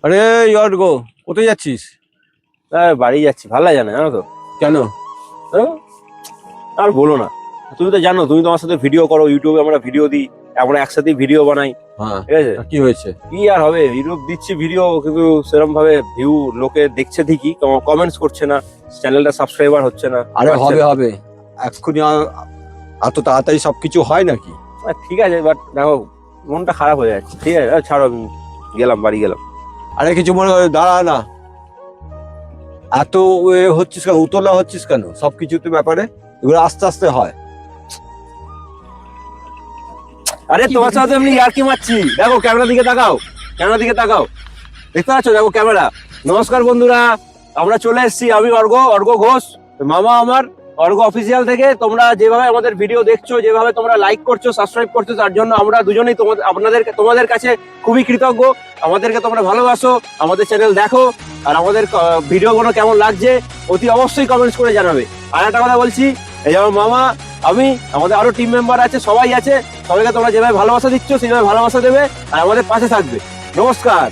আরে গো, কোথায় যাচ্ছিস? বাড়ি যাচ্ছি, ভালো লাগে না জানো তো। কেন? হ্যাঁ? আর বলো না, তুমি তো জানো, তুমি তো আমার সাথে ভিডিও করো, ইউটিউবে আমরা ভিডিও দিই, আমরা একসাথে ভিডিও বানাই। হ্যাঁ, ঠিক আছে, কি হয়েছে? কি আর হবে, ইউটিউব দিচ্ছি ভিডিও, কিন্তু সেরকম ভাবে ভিউ লোকে দেখছে ঠিকই, কমেন্টস করছে না, চ্যানেলটা সাবস্ক্রাইবার হচ্ছে না। আরে হবে হবে, এক্ষুনি এত তাড়াতাড়ি সবকিছু হয় নাকি? ঠিক আছে, বাট দেখো মনটা খারাপ হয়ে যাচ্ছে। ঠিক আছে, ছাড়ো, আমি গেলাম, বাড়ি গেলাম। আরে কিছু মনে দাঁড়া না, এত হচ্ছিস কেন, উতলা হচ্ছিস কেন সবকিছুতে ব্যাপারে? এগুলো আস্তে আস্তে হয়। আরে তোমার সাথে এমনি ইয়ার্কি মারছি। দেখো ক্যামেরা দিকে তাকাও, ক্যামেরা দিকে তাকাও, দেখতে পাচ্ছ? দেখো ক্যামেরা। নমস্কার বন্ধুরা, আমরা চলে এসেছি, আমি অর্ঘ্য ঘোষ, মামা আমার অর্ঘ্য অফিসিয়াল থেকে। তোমরা যেভাবে আমাদের ভিডিও দেখছো, যেভাবে তোমরা লাইক করছো, সাবস্ক্রাইব করছো, তার জন্য আমরা দুজনেই তোমাদের কাছে খুবই কৃতজ্ঞ। আমাদেরকে তোমরা ভালোবাসো, আমাদের চ্যানেল দেখো, আর আমাদের ভিডিওগুলো কেমন লাগছে অতি অবশ্যই কমেন্টস করে জানাবে। আর একটা কথা বলছি, এই আমার মামা, আমি, আমাদের আরো টিম মেম্বার আছে, সবাই আছে, সবাইকে তোমরা যেভাবে ভালোবাসা দিচ্ছ সেইভাবে ভালোবাসা দেবে আর আমাদের পাশে থাকবে। নমস্কার।